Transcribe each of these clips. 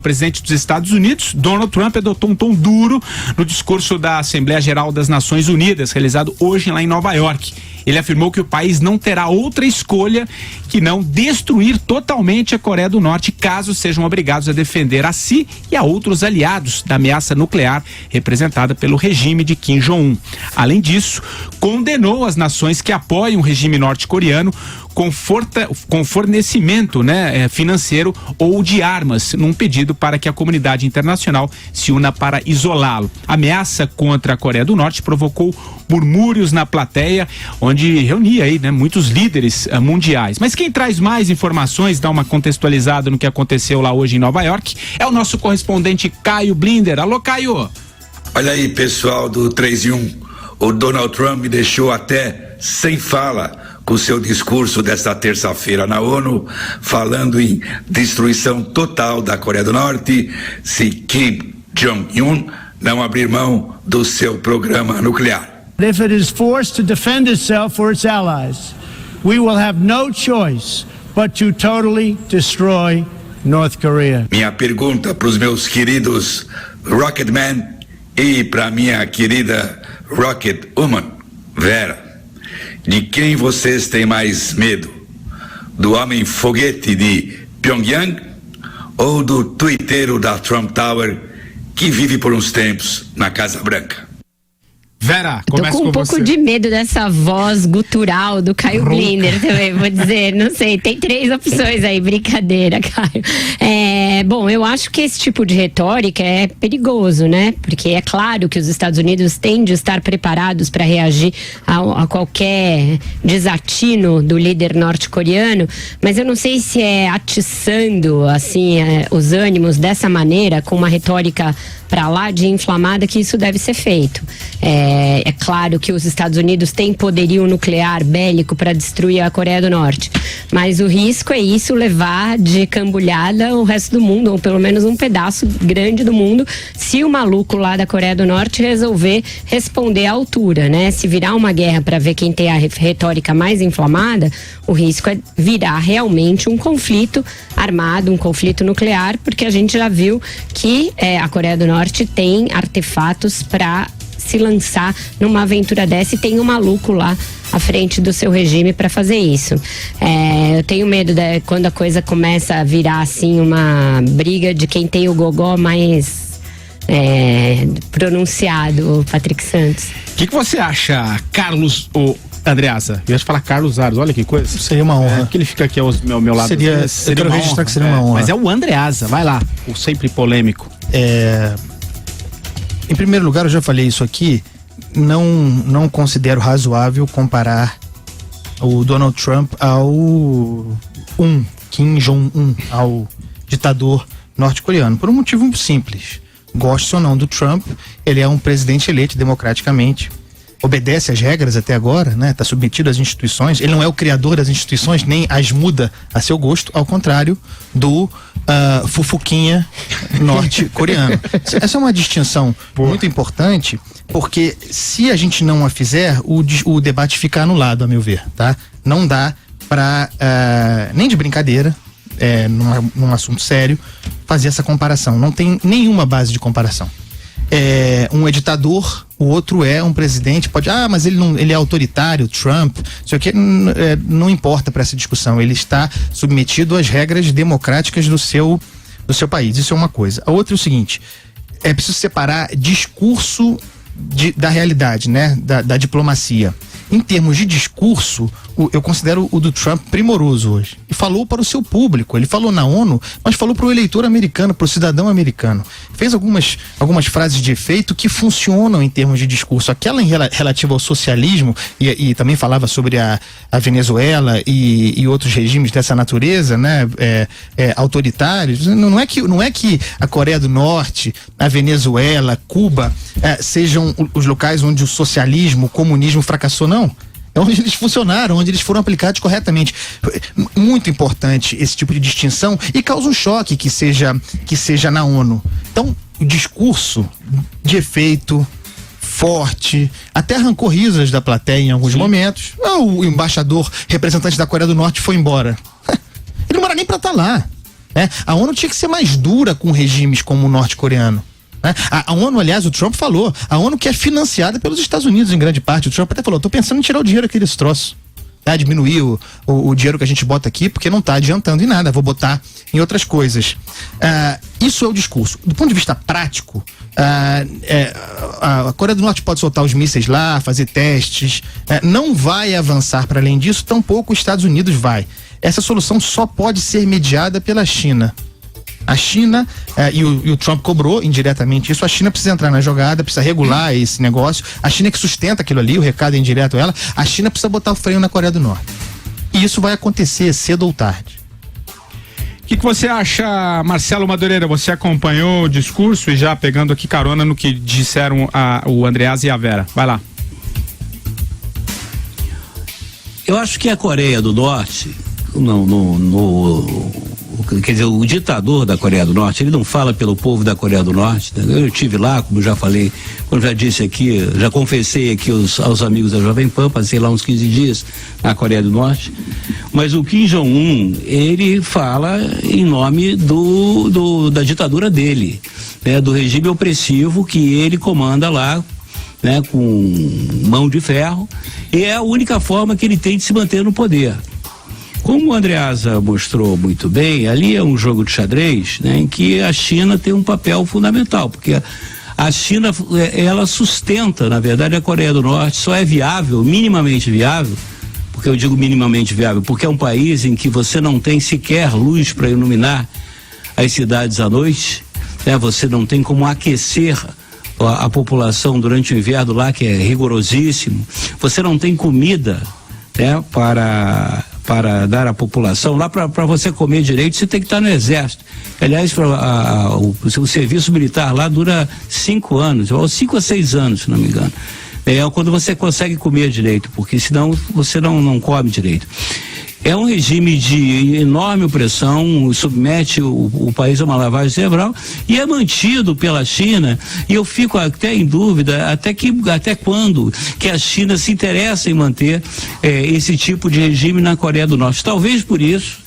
O presidente dos Estados Unidos, Donald Trump, adotou um tom duro no discurso da Assembleia Geral das Nações Unidas, realizado hoje lá em Nova York. Ele afirmou que o país não terá outra escolha que não destruir totalmente a Coreia do Norte, caso sejam obrigados a defender a si e a outros aliados da ameaça nuclear representada pelo regime de Kim Jong-un. Além disso, condenou as nações que apoiam o regime norte-coreano com fornecimento financeiro ou de armas, num pedido para que a comunidade internacional se una para isolá-lo. A ameaça contra a Coreia do Norte provocou murmúrios na plateia, onde reunia aí, muitos líderes mundiais. Mas quem traz mais informações, dá uma contextualizada no que aconteceu lá hoje em Nova York, é o nosso correspondente Caio Blinder. Alô, Caio! Olha aí, pessoal do 3 em 1. O Donald Trump me deixou até sem fala com seu discurso desta terça-feira na ONU, falando em destruição total da Coreia do Norte se Kim Jong-un não abrir mão do seu programa nuclear. If it is forced to defend itself or its allies, we will have no choice but to totally destroy North Korea. Minha pergunta para os meus queridos Rocketman e para minha querida Rocket Woman, Vera, de quem vocês têm mais medo? Do homem foguete de Pyongyang ou do tuiteiro da Trump Tower que vive por uns tempos na Casa Branca? Vera, tô com um pouco de medo dessa voz gutural do Caio Blinder também, vou dizer, não sei, tem 3 opções aí, brincadeira, Caio. Bom, eu acho que esse tipo de retórica é perigoso, né? Porque é claro que os Estados Unidos têm de estar preparados para reagir a qualquer desatino do líder norte-coreano, mas eu não sei se é atiçando, assim, os ânimos dessa maneira, com uma retórica para lá de inflamada, que isso deve ser feito. É claro que os Estados Unidos têm poderio nuclear bélico para destruir a Coreia do Norte, mas o risco é isso levar de cambulhada o resto do mundo, ou pelo menos um pedaço grande do mundo, se o maluco lá da Coreia do Norte resolver responder à altura, né? Se virar uma guerra para ver quem tem a retórica mais inflamada, o risco é virar realmente um conflito armado, um conflito nuclear, porque a gente já viu que a Coreia do Norte tem artefatos para se lançar numa aventura dessa, e tem um maluco lá à frente do seu regime para fazer isso. Eu tenho medo quando a coisa começa a virar assim uma briga de quem tem o gogó mais pronunciado, Patrick Santos. O que você acha, Carlos ou Andreasa? Eu ia falar Carlos Aros, olha que coisa. Seria uma honra. Que ele fica aqui ao meu lado. Seria eu quero registrar que seria uma honra. Mas é o Andreasa, vai lá, o sempre polêmico. Em primeiro lugar, eu já falei isso aqui, não considero razoável comparar o Donald Trump ao Kim Jong-un, ao ditador norte-coreano, por um motivo simples. Goste ou não do Trump, ele é um presidente eleito democraticamente, obedece às regras até agora, né? Está submetido às instituições. Ele não é o criador das instituições, nem as muda a seu gosto, ao contrário do fufuquinha norte-coreano. Essa é uma distinção muito importante, porque se a gente não a fizer, o debate fica anulado, a meu ver, tá? Não dá para nem de brincadeira, num assunto sério, fazer essa comparação. Não tem nenhuma base de comparação. Um é ditador, o outro é um presidente, mas ele é autoritário, Trump, isso aqui não importa para essa discussão, ele está submetido às regras democráticas do seu país, isso é uma coisa. A outra é o seguinte, é preciso separar discurso da realidade, né, da diplomacia. Em termos de discurso, eu considero o do Trump primoroso hoje. E falou para o seu público, ele falou na ONU, mas falou para o eleitor americano, para o cidadão americano. Fez algumas frases de efeito que funcionam em termos de discurso. Aquela relativa ao socialismo, e também falava sobre a Venezuela e outros regimes dessa natureza, né, autoritários. Não é que a Coreia do Norte, a Venezuela, Cuba sejam os locais onde o socialismo, o comunismo fracassou, não. É onde eles funcionaram, onde eles foram aplicados corretamente. Muito importante esse tipo de distinção, e causa um choque que seja na ONU. Então, o discurso de efeito forte, até arrancou risas da plateia em alguns momentos. O embaixador representante da Coreia do Norte foi embora. Ele não era nem pra estar lá. né? A ONU tinha que ser mais dura com regimes como o norte-coreano. A ONU, aliás, o Trump falou, a ONU que é financiada pelos Estados Unidos em grande parte. O Trump até falou, tô pensando em tirar o dinheiro aqui desse troço, diminuir o dinheiro que a gente bota aqui, porque não tá adiantando em nada, vou botar em outras coisas. Isso é o discurso. Do ponto de vista prático, a Coreia do Norte pode soltar os mísseis lá, fazer testes, não vai avançar para além disso, tampouco os Estados Unidos vai. Essa solução só pode ser mediada pela China. A China, e o Trump cobrou indiretamente isso, a China precisa entrar na jogada, precisa regular esse negócio, a China que sustenta aquilo ali, o recado é indireto a ela, a China precisa botar o freio na Coreia do Norte. E isso vai acontecer cedo ou tarde. O que você acha, Marcelo Madureira? Você acompanhou o discurso e já pegando aqui carona no que disseram o Andreas e a Vera. Vai lá. Eu acho que a Coreia do Norte, quer dizer, o ditador da Coreia do Norte, ele não fala pelo povo da Coreia do Norte, né? Eu estive lá, como já falei, como já disse aqui, já confessei aqui aos amigos da Jovem Pan, passei lá uns 15 dias na Coreia do Norte, mas o Kim Jong-un, ele fala em nome da ditadura dele, né? Do regime opressivo que ele comanda lá, né? Com mão de ferro, e é a única forma que ele tem de se manter no poder. Como o Andreasa mostrou muito bem, ali é um jogo de xadrez, né, em que a China tem um papel fundamental, porque a China, ela sustenta, na verdade, a Coreia do Norte, só é viável, minimamente viável, porque eu digo minimamente viável, porque é um país em que você não tem sequer luz para iluminar as cidades à noite, né, você não tem como aquecer a população durante o inverno lá, que é rigorosíssimo, você não tem comida, né, para dar à população. Lá para você comer direito, você tem que estar no exército. Aliás, o serviço militar lá dura 5 anos, ou 5 a 6 anos, se não me engano. É quando você consegue comer direito, porque senão você não come direito. É um regime de enorme opressão, submete o país a uma lavagem cerebral e é mantido pela China, e eu fico até em dúvida até quando que a China se interessa em manter esse tipo de regime na Coreia do Norte. Talvez por isso,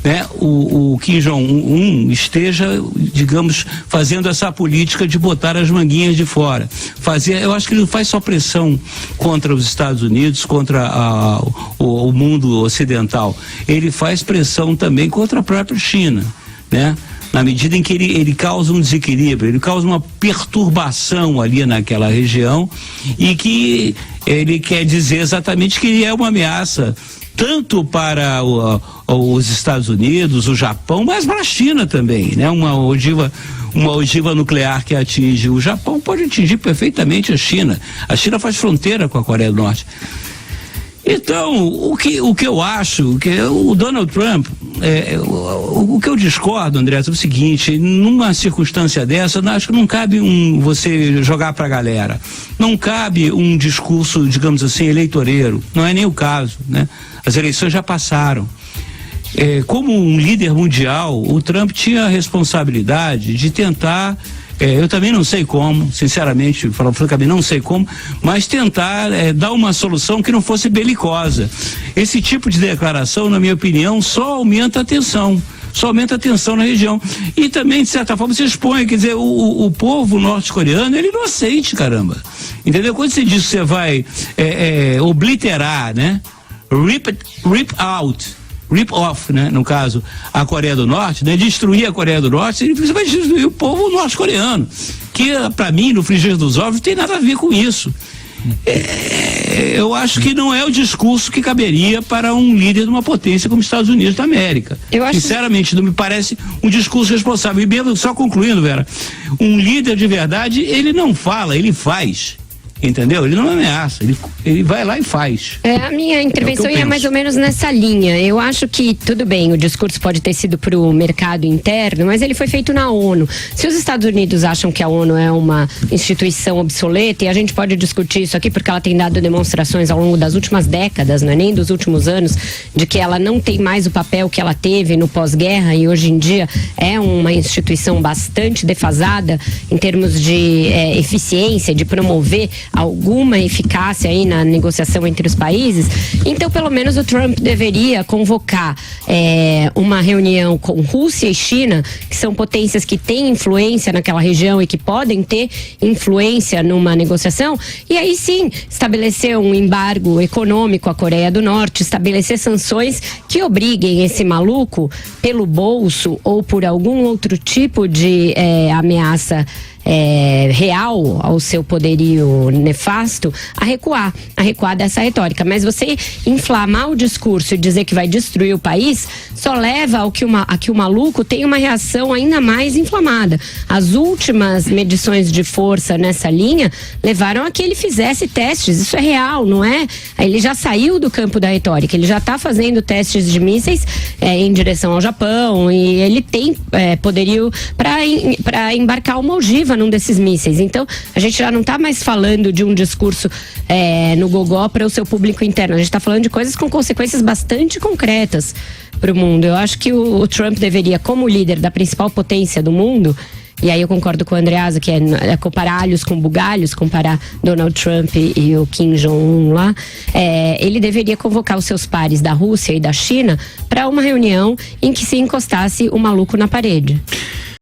né, o Kim Jong-un esteja, digamos, fazendo essa política de botar as manguinhas de fora. Eu acho que ele não faz só pressão contra os Estados Unidos, contra o mundo ocidental. Ele faz pressão também contra a própria China, né? Na medida em que ele causa um desequilíbrio, ele causa uma perturbação ali naquela região, e que ele quer dizer exatamente que ele é uma ameaça tanto para os Estados Unidos, o Japão, mas para a China também, né? Uma ogiva nuclear que atinge o Japão pode atingir perfeitamente a China. A China faz fronteira com a Coreia do Norte. Então, o que eu acho, que o Donald Trump, o que eu discordo, André, é o seguinte: numa circunstância dessa, eu acho que não cabe você jogar pra galera, não cabe um discurso, digamos assim, eleitoreiro, não é nem o caso, né? As eleições já passaram. Como um líder mundial, o Trump tinha a responsabilidade de tentar, eu também não sei como, sinceramente, francamente não sei como, mas tentar dar uma solução que não fosse belicosa. Esse tipo de declaração, na minha opinião, só aumenta a tensão na região. E também, de certa forma, se expõe, quer dizer, o povo norte-coreano, ele é inocente, caramba. Entendeu? Quando você diz que você vai obliterar, né? Rip off, né? No caso, a Coreia do Norte, né? Destruir a Coreia do Norte, você vai destruir o povo norte-coreano, que para mim, no frigir dos ovos, não tem nada a ver com isso. Eu acho que não é o discurso que caberia para um líder de uma potência como os Estados Unidos da América. Sinceramente, não me parece um discurso responsável. E mesmo, só concluindo, Vera, um líder de verdade, ele não fala, ele faz. Entendeu? Ele não ameaça, ele vai lá e faz. A minha intervenção ia mais ou menos nessa linha. Eu acho que, tudo bem, o discurso pode ter sido para o mercado interno, mas ele foi feito na ONU. Se os Estados Unidos acham que a ONU é uma instituição obsoleta, e a gente pode discutir isso aqui porque ela tem dado demonstrações ao longo das últimas décadas, não é nem dos últimos anos, de que ela não tem mais o papel que ela teve no pós-guerra, e hoje em dia é uma instituição bastante defasada em termos de eficiência, de promover alguma eficácia aí na negociação entre os países, então pelo menos o Trump deveria convocar uma reunião com Rússia e China, que são potências que têm influência naquela região e que podem ter influência numa negociação, e aí sim estabelecer um embargo econômico à Coreia do Norte, estabelecer sanções que obriguem esse maluco, pelo bolso ou por algum outro tipo de ameaça real ao seu poderio nefasto, a recuar dessa retórica. Mas você inflamar o discurso e dizer que vai destruir o país só leva a que o maluco tenha uma reação ainda mais inflamada. As últimas medições de força nessa linha levaram a que ele fizesse testes. Isso é real, não é? Ele já saiu do campo da retórica, ele já está fazendo testes de mísseis em direção ao Japão, e ele tem poderio para embarcar uma ogiva num desses mísseis. Então, a gente já não está mais falando de um discurso no gogó para o seu público interno. A gente está falando de coisas com consequências bastante concretas para o mundo. Eu acho que o Trump deveria, como líder da principal potência do mundo, e aí eu concordo com o Andreasa, que é comparar alhos com bugalhos, comparar Donald Trump e o Kim Jong-un lá, ele deveria convocar os seus pares da Rússia e da China para uma reunião em que se encostasse o maluco na parede.